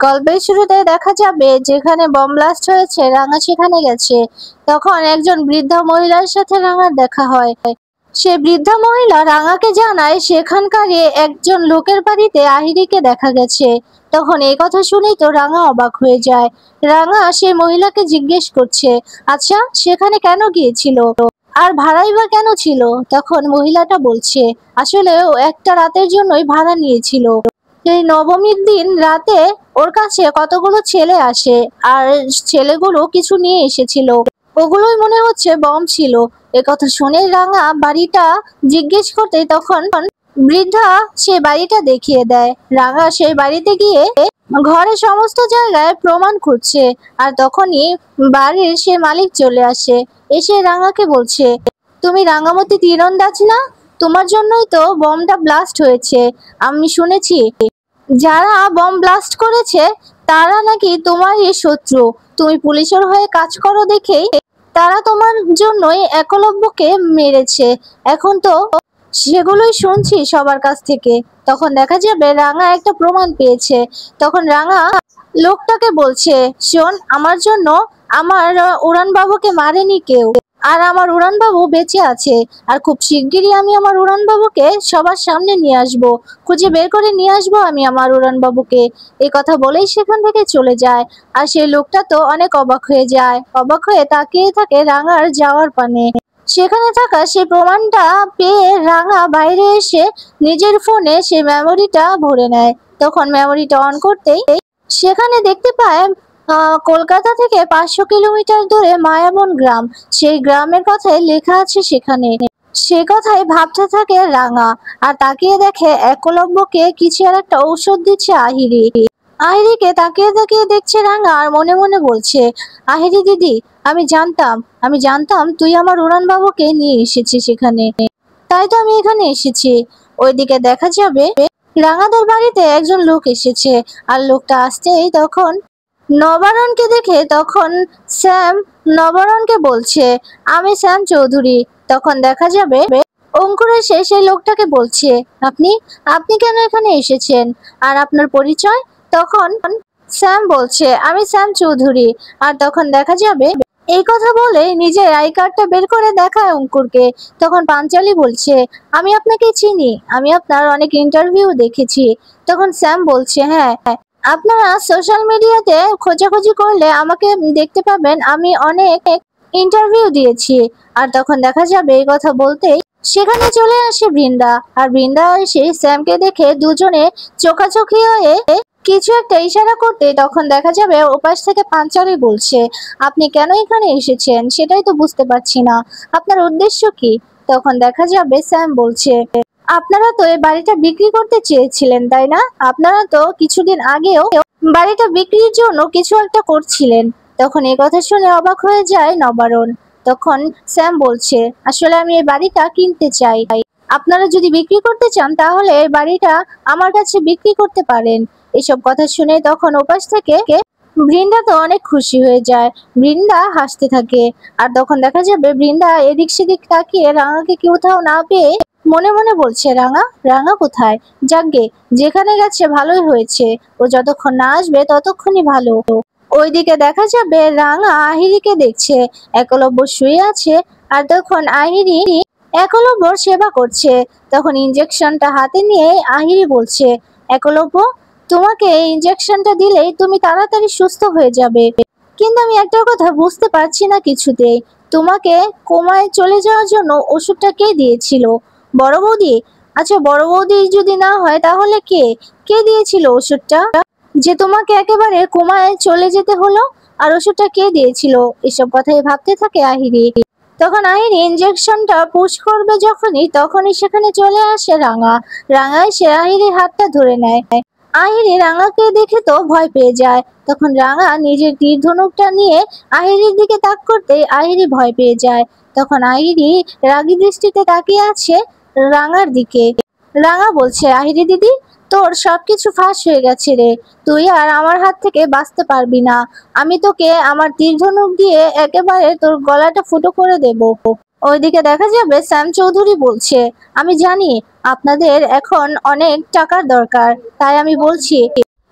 গল্পের শুরুতে দেখা যাবে যেখানে বম ব্লাস্ট হয়েছে রাঙা সেখানে গেছে। তখন একজন বৃদ্ধা মহিলার সাথে রাঙার দেখা হয়। সে বৃদ্ধা মহিলা রাঙাকে জানায় সেখানকার একজন লোকের বাড়িতে আহিরিকে দেখা গেছে। তখন এই কথা শুনেই তো রাঙা অবাক হয়ে যায়। রাঙা সেই মহিলাকে জিজ্ঞেস করছে, আচ্ছা সেখানে কেন গিয়েছিল আর ভাড়াই বা কেন ছিল? তখন মহিলাটা বলছে, আসলে ও একটা রাতের জন্যই ভাড়া নিয়েছিল। এই নবমীর দিন রাতে ওর কাছে কতগুলো ছেলে আসে আর ছেলেগুলো কিছু নিয়ে এসেছিল, ওগুলোই মনে হচ্ছে বম ছিল। একথা শুনে রাঙা বাড়িটা জিজ্ঞেস করতে তখন বৃদ্ধা সে বাড়িটা দেখিয়ে দেয়। রাঙা সেই বাড়িতে গিয়ে ঘরে সমস্ত জায়গায় প্রমাণ খুঁজছে আর তখনই বাড়ির সে মালিক চলে আসে। এসে রাঙাকে বলছে, তুমি রাঙামতি তীরন্দাজ না? তোমার জন্যই তো বমটা ব্লাস্ট হয়েছে। আমি শুনেছি যারা বম ব্লাস্ট করেছে তারা নাকি তোমারই শত্রু। তুমি পুলিশের হয়ে কাজ করো দেখেই তারা তোমার জন্যই একলব্যকে মেরেছে। এখন তো সেগুলোই শুনছি সবার কাছ থেকে। তখন দেখা যাবে রাঙা একটা প্রমাণ পেয়েছে। তখন রাঙা লোকটাকে বলছে, শোন, আমার জন্য আমার উড়ান বাবুকে মারেনি কেউ, আর আমার উড়ান বাবু বেঁচে আছে। আর খুব শিগগিরই আমি আমার উড়ান বাবুকে সবার সামনে নিয়ে আসবো, খুঁজে বের করে নিয়ে আসবো আমি আমার উড়ান বাবুকে। এই কথা বলেই সেখান থেকে চলে যায়। আর সেই লোকটা তো অনেক অবাক হয়ে যায়, অবাক হয়ে তাকিয়ে থাকে রাঙার যাওয়ার পানে। সেখানে থাকা সেই প্রমাণটা পেয়ে রাঙা বাইরে এসে নিজের ফোনে সেই মেমোরিটা ভরে নেয়। তখন মেমোরিটা অন করতেই সেখানে দেখতে পায় কলকাতা থেকে 500 কিলোমিটার দূরে মায়াবন গ্রাম। সেই গ্রামের কথাই লেখা আছে সেখানে। সে কথাই ভাবতে থাকে রাঙা আর তাকিয়ে দেখে একলব্যকে কিছু আর একটা ঔষধ দিচ্ছে আহিরি। আহিরিকে তাকিয়ে তাকিয়ে দেখছে রাঙা আর মনে মনে বলছে, আহিরি দিদি, আমি জানতাম তুই আমার উড়ান বাবুকে নিয়ে এসেছিস এখানে, তাই তো আমি এখানে এসেছি। ওইদিকে দেখা যাবে রাঙাদের বাড়িতে একজন লোক এসেছে আর লোকটা আসতেই তখন নবারণকে দেখে তখন শ্যাম নবারণকে বলছে, আমি শ্যাম চৌধুরী। তখন দেখা যাবে অঙ্কুর এসে সেই লোকটাকে বলছে, আপনি আপনি কেন এখানে এসেছেন আর আপনার পরিচয়? তখন শ্যাম বলছে, আমি শ্যাম চৌধুরী। আর তখন দেখা যাবে এই কথা বলে নিজের আই কার্ডটা বের করে দেখায় অঙ্কুরকে। তখন পাঞ্চালি বলছে, আমি আপনাকে চিনি, আমি আপনার অনেক ইন্টারভিউ দেখেছি। তখন শ্যাম বলছে, হ্যাঁ, আপনারা সোশ্যাল মিডিয়াতে খোঁজাখুঁজি করলে আমাকে দেখতে পাবেন, আমি অনেক ইন্টারভিউ দিয়েছি। আর তখন দেখা যাবে এই কথা বলতেই সেখানে চলে আসে বৃন্দা। আর বৃন্দা এসে শ্যামকে দেখে দুজনে চোখাচোখি হয়ে কিছু একটা ইশারা করতে তখন দেখা যাবে ওপাশ থেকে পাঞ্চালি বলছে, আপনি কেন এখানে এসেছেন সেটাই তো বুঝতে পারছি না, আপনার উদ্দেশ্য কি? তখন দেখা যাবে শ্যাম বলছে, আপনারা তো এই বাড়িটা বিক্রি করতে চেয়েছিলেন তাই না? আপনারা তো কিছুদিন আগেও বাড়িটা বিক্রির জন্য কিছু একটা করছিলেন। তখন এই কথা শুনে অবাক হয়ে যায় নবারণ। তখন শ্যাম বলছে, আসলে আমি এই বাড়িটা কিনতে চাই, আপনারা যদি বিক্রি করতে চান তাহলে এই বাড়িটা আমার কাছে বিক্রি করতে পারেন। এসব কথা শুনে তখন ওপাশ থেকে বৃন্দা তো অনেক খুশি হয়ে যায়। বৃন্দা হাসতে থাকে আর তখন দেখা যাবে বৃন্দা এদিক সেদিক তাকিয়ে রাঙাকে কোথাও না পেয়ে মনে মনে বলছে, রাঙা রাঙা কোথায়? যাকগে, যেখানে গেছে ভালোই হয়েছে, ও যতক্ষণ না আসবে ততক্ষণই ভালো। ওইদিকে দেখা যাবে রাঙা আহিরিকে দেখছে। একলব্য শুয়ে আছে আর তখন আহিরি একলব্যর সেবা করছে। তখন ইনজেকশনটা হাতে নিয়ে আহিরি বলছে, একলব্য, তোমাকে এই ইনজেকশনটা দিলেই তুমি তাড়াতাড়ি সুস্থ হয়ে যাবে, কিন্তু আমি একটা কথা বুঝতে পারছি না কিছুতেই, তোমাকে কোমায় চলে যাওয়ার জন্য ওষুধটা কে দিয়েছিল? বড় বৌদি? আচ্ছা, বড় বৌদি যদি না হয় তাহলে কে কে দিয়েছিল ওষুধটা যে তোমাকে একেবারে কোমায় চলে যেতে হলো? আর ওষুধটা কে দিয়েছিল? এসব কথাই ভাবতে থাকে আহিরি। তখন আহিরি ইনজেকশনটা পুশ করবে তখনই সেখানে চলে আসে রাঙা। রাঙা এসে আহিরির হাতটা ধরে নেয়। আহিরি রাঙাকে দেখে তো ভয় পেয়ে যায়। তখন রাঙা নিজের তীর ধনুকটা নিয়ে আহিরির দিকে তাক করতেই আহিরি ভয় পেয়ে যায়। তখন আহিরি রাগী দৃষ্টিতে তাকিয়ে আছে রাঙার দিকে। রাঙা বলছে, আহিরি দিদি, তোর সবকিছু ফাঁস হয়ে গেছে রে, তুই আর আমার হাত থেকে বাঁচতে পারবি না। আমি তোকে আমার তীর ধনুক দিয়ে একেবারে তোর গলাটা ফুটো করে দেব। ওইদিকে দেখা যাবে শ্যাম চৌধুরী বলছে, আমি জানি আপনাদের এখন অনেক টাকার দরকার, তাই আমি বলছি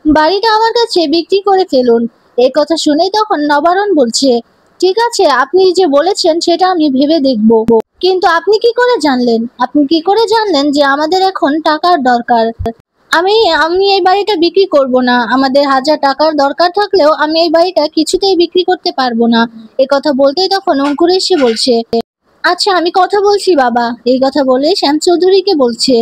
বাড়িটা আমার কাছে বিক্রি করে ফেলুন। এই কথা শুনেই তখন নবারুণ বলছে, ঠিক আছে, আপনি যে বলেছেন সেটা আমি ভেবে দেখব। কিন্তু আপনি কি করে জানলেন যে আমাদের এখন টাকার দরকার? আমি আমি এই বাড়িটা বিক্রি করব না। আমাদের 1000 টাকার দরকার থাকলেও আমি এই বাড়িটা কিছুতেই বিক্রি করতে পারবো না। এই কথা বলতেই তখন অঙ্কুর এসে বলছে, আচ্ছা আমি কথা বলছি বাবা। এই কথা বলে শ্যাম চৌধুরীকে বলছে,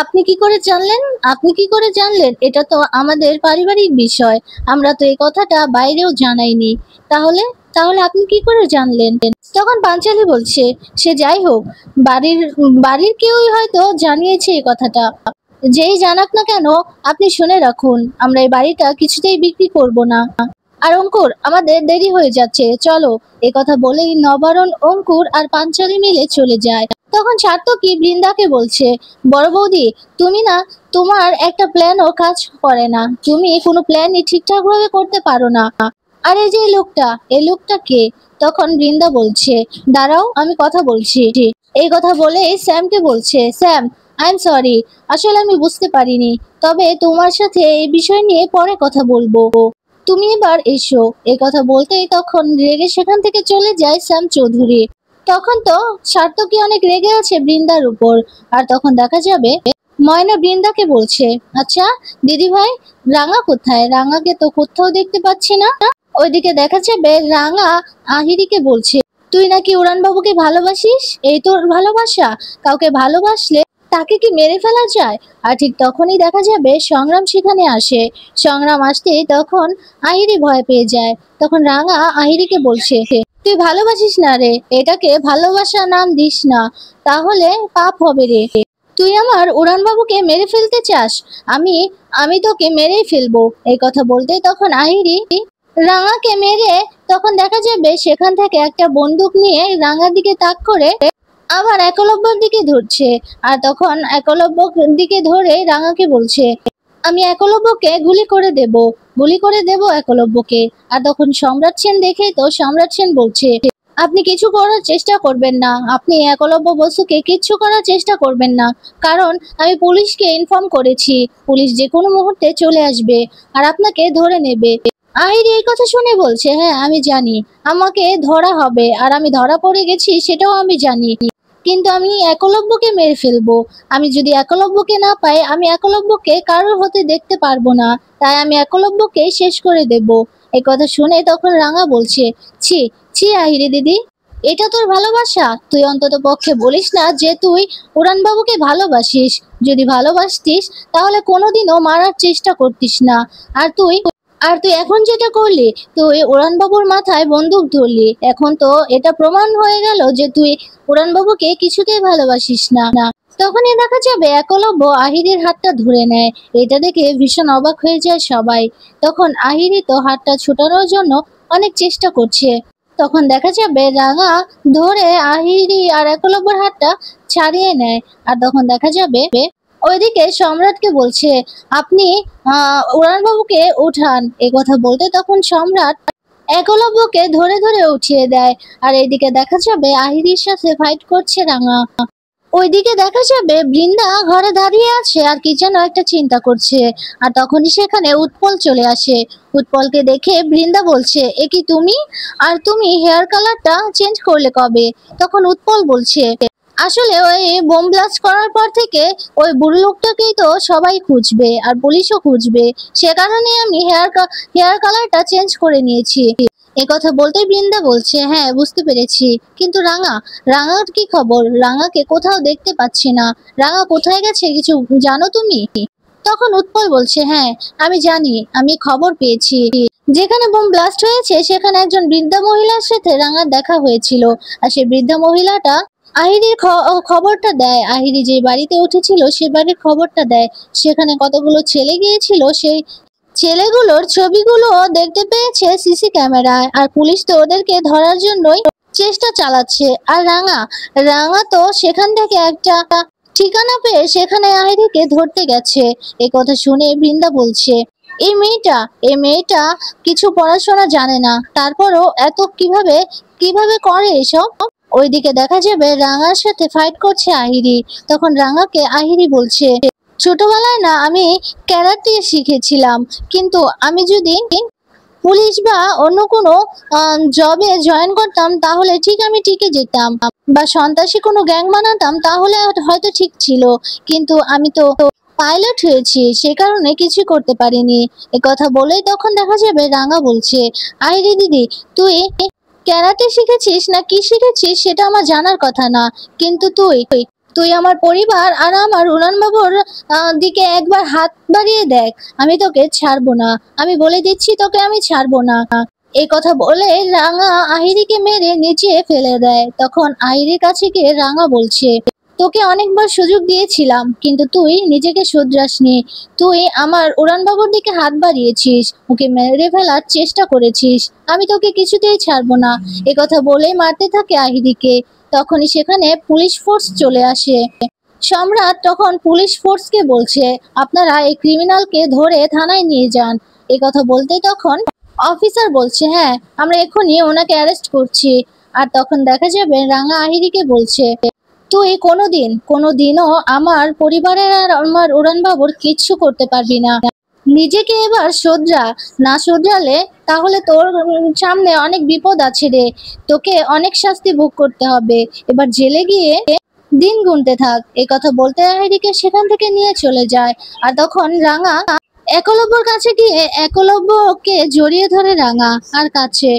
আপনি কি করে জানলেন? আপনি কি করে জানলেন? এটা তো আমাদের পারিবারিক বিষয়। আমরা তো এই কথাটা বাইরেও জানাইনি। তাহলে তাহলে আপনি কি করে জানলেন? তখন পাঞ্চালি বলছে, সে যাই হোক, বাড়ির বাড়ির কেউই হয়তো জানিয়েছে এই কথাটা। যেই জানাক না কেন, আপনি শুনে রাখুন, আমরা এই বাড়িটা কিছুতেই বিক্রি করব না। আর অঙ্কুর, আমাদের দেরি হয়ে যাচ্ছে, চলো। এ কথা বলেই নবারুণ, অঙ্কুর আর পাঞ্চালি মিলে চলে যায়। তখন সার্থকী বৃন্দাকে বলছে, বড় বৌদি, তুমি না, তোমার একটা প্ল্যানও কাজ করে না। তুমি কোনো প্ল্যানই ঠিকঠাক ভাবে করতে পারো না। আর এই যে এই লোকটা কে? তখন বৃন্দা বলছে, দাঁড়াও, আমি কথা বলছি। এই কথা বলে স্যামকে বলছে, স্যাম, আই এম সরি, আসলে আমি বুঝতে পারিনি। তবে তোমার সাথে এই বিষয় নিয়ে পরে কথা বলবো। তুমি এবার এসো। এই কথা বলতেই তখন রেগে সেখান থেকে চলে যায় শ্যাম চৌধুরী। তখন তো সার্থকী অনেক রেগে আছে বৃন্দার উপর। আর তখন দেখা যাবে ময়না বৃন্দাকে বলছে, আচ্ছা দিদি ভাই, রাঙা কোথায়? রাঙাকে তো কোথাও দেখতে পাচ্ছি না। ওইদিকে দেখা যাবে রাঙা আহিরিকে বলছে, তুই নাকি উড়ান বাবুকে ভালোবাসিস, এই তোর ভালোবাসা? কাউকে ভালোবাসলে তাকে কি মেরে ফেলা যায়? আর ঠিক তখনই দেখা যাবে সংগ্রাম সেখানে আসে। সংগ্রাম আসতেই তখন আহিরি ভয় পেয়ে যায়। তখন রাঙা আহিরিকে বলছে, তুই ভালোবাসিস না রে, এটাকে ভালোবাসা নাম দিস না, তাহলে পাপ হবে রে। তুই আমার উড়ান বাবুকে মেরে ফেলতে চাস? আমি আমি তোকে মেরেই ফেলবো। এই কথা বলতে তখন আহিরি রাঙাকে মেরে, তখন দেখা যাবে সেখান থেকে একটা বন্দুক নিয়ে রাঙার দিকে তাক করে আবার একলব্যর দিকে ধরছে। আর তখন একলব্যর দিকে ধরে রাঙাকে বলছে, আমি একলব্যকে গুলি করে দেব একলব্যকে। আর তখন সম্রাট সেন দেখে তো সম্রাট সেন বলছে, আপনি কিছু করার চেষ্টা করবেন না, আপনি একলব্য বসুকে কিচ্ছু করার চেষ্টা করবেন না, কারণ আমি পুলিশকে ইনফর্ম করেছি। পুলিশ যে কোনো মুহূর্তে চলে আসবে আর আপনাকে ধরে নেবে। আহিরি এই কথা শুনে বলছে, হ্যাঁ আমি জানি আমাকে ধরা হবে, আর আমি ধরা পড়ে গেছি সেটাও আমি জানি, কিন্তু আমি একলব্যকে মেরে ফেলবো। আমি যদি একলব্যকে না পাই, আমি একলব্যকে কারোর হতে দেখতে পারবো না। তাই আমি একলব্যকে শেষ করে দেব। এই কথা শুনে তখন রাঙা বলছে, ছি ছি আহিরি দিদি, এটা তোর ভালোবাসা? তুই অন্তত পক্ষে বলিস না যে তুই উড়ান বাবুকে ভালোবাসিস। যদি ভালোবাসতিস তাহলে কোনোদিনও মারার চেষ্টা করতিস না। আর তুই এখন যেটা করলি, তুই উড়ানবাবুর মাথায় বন্দুক ধরলি। এখন তো এটা প্রমাণ হয়ে গেল যে তুই উড়ানবাবুকে কিছুতেই ভালোবাসিস না। তখনই দেখা যাবে একলব্য আহিরির হাতটা ধরে নেয়। এটা দেখে ভীষণ অবাক হয়ে যায় সবাই। তখন আহিরি তো হাতটা ছুটানোর জন্য অনেক চেষ্টা করছে। তখন দেখা যাবে রাঙা ধরে আহিরি আর একলব্যর হাতটা ছাড়িয়ে নেয়। আর তখন দেখা যাবে ওইদিকে সম্রাটকে বলছে, আপনি উড়ানবাবুকে উঠান। এ কথা বলতে তখন সম্রাট একলব্যকে ধরে ধরে উঠিয়ে দেয়। আর এইদিকে দেখা যাবে আহিরির সাথে ফাইট করছে রাঙা। ওইদিকে দেখা যাবে বৃন্দা ঘরে দাঁড়িয়ে আছে আর কি যেন একটা চিন্তা করছে। আর তখনই সেখানে উৎপল চলে আসে। উৎপলকে দেখে বৃন্দা বলছে, এ কি তুমি? আর তুমি হেয়ার কালারটা চেঞ্জ করলে কবে? তখন উৎপল বলছে, আসলে ওই বোম ব্লাস্ট করার পর থেকে ওই বুড়ো লোকটাকেই তো সবাই খুঁজবে আর পুলিশও খুঁজবে, সে কারণে আমি হেয়ার কালারটা চেঞ্জ করে নিয়েছি। এ কথা বলতেই বৃন্দা বলছে, হ্যাঁ বুঝতে পেরেছি, কিন্তু রাঙার কি খবর? রাঙাকে কোথাও দেখতে পাচ্ছি না। রাঙা কোথায় গেছে কিছু জানো তুমি? তখন উৎপল বলছে, হ্যাঁ আমি জানি, আমি খবর পেয়েছি। যেখানে বোম ব্লাস্ট হয়েছে সেখানে একজন বৃদ্ধা মহিলার সাথে রাঙার দেখা হয়েছিল। আর সেই বৃদ্ধা মহিলাটা আহিরির খবরটা দেয়। আহিরি যে বাড়িতে উঠেছিল সে বাড়ির খবরটা দেয়। সেখানে কতগুলো ছেলে গিয়েছিল, সেই ছেলেগুলোর ছবিগুলো দেখতে পেয়েছে সিসি ক্যামেরায়। আর পুলিশ তো ওদেরকে ধরার জন্যই চেষ্টা চালাচ্ছে। আর রাঙা তো সেখান থেকে একটা ঠিকানা পেয়ে সেখানে আহিরিকে ধরতে গেছে। এ কথা শুনে বৃন্দা বলছে, এই মেয়েটা কিছু পড়াশোনা জানে না, তারপরও এত কিভাবে কিভাবে করে এসব। ওইদিকে দেখা যাবে রাঙার সাথে ফাইট করছে আহিরি। তখন রাঙাকে আহিরি বলছে, ছোটবেলায় না আমি ক্যারাটে শিখেছিলাম, কিন্তু আমি যদি পুলিশ বা অন্য কোনো জবে জয়েন করতাম তাহলে ঠিক আমি টিকে যেতাম, বা সন্ত্রাসী কোনো গ্যাং বানাতাম তাহলে হয়তো ঠিক ছিল, কিন্তু আমি তো পাইলট হয়েছি, সে কারণে কিছু করতে পারিনি। এ কথা বলেই তখন দেখা যাবে রাঙা বলছে, আইরে দিদি, তুই ক্যারাটে শিখেছিস না কি শিখেছিস সেটা আমার জানার কথা না, কিন্তু তুই তুই আমার পরিবার আর আমার উড়ানবাবুর দিকে একবার হাত বাড়িয়ে দেখ, আমি তোকে ছাড়বো না, আমি বলে দিচ্ছি তোকে আমি ছাড়বো না। এই কথা বলে রাঙা আহিরিকে মেরে নিচে ফেলে দেয়। তখন আহিরির কাছে গিয়ে রাঙা বলছে, তোকে অনেকবার সুযোগ দিয়েছিলাম কিন্তু তুই নিজেকে শুধরাসনি, তুই আমার উড়ানবাবুর দিকে হাত বাড়িয়েছিস, ওকে মেরে ফেলার চেষ্টা করেছিস, আমি তোকে কিছুতেই ছাড়বো না। এ কথা বলেই মারতে থাকে আহিরিকে। তখনই সেখানে পুলিশ ফোর্স চলে আসে। সম্রাট তখন পুলিশ ফোর্সকে বলছে, আপনারা এই ক্রিমিনালকে ধরে থানায় নিয়ে যান। এ কথা বলতে তখন অফিসার বলছে, হ্যাঁ আমরা এক্ষুনি ওনাকে অ্যারেস্ট করছি। আর তখন দেখা যাবে রাঙা আহিরিকে বলছে, তুই কোনোদিনও আমার পরিবারের আর আমার উড়ানবাবুর কিচ্ছু করতে পারবি না, নিজেকে এবার শোধরা, না শোধরালে তাহলে তোর সামনে অনেক বিপদ আছে রে, তোকে অনেক শাস্তি ভোগ করতে হবে, এবার জেলে গিয়ে দিন গুনতে থাক। এ কথা বলতে আহিরিকে সেখান থেকে নিয়ে চলে যায়। আর তখন রাঙা একলব্যর কাছে গিয়ে একলব্যকে জড়িয়ে ধরে রাঙা আর কাছে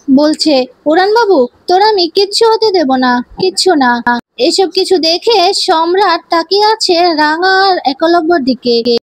বলছে, উড়ান বাবু, তোর আমি কিচ্ছু হতে দেব না, কিচ্ছু না। এসব কিছু দেখে সম্রাট তাকিয়ে আছে রাঙা আর একলব্যর দিকে।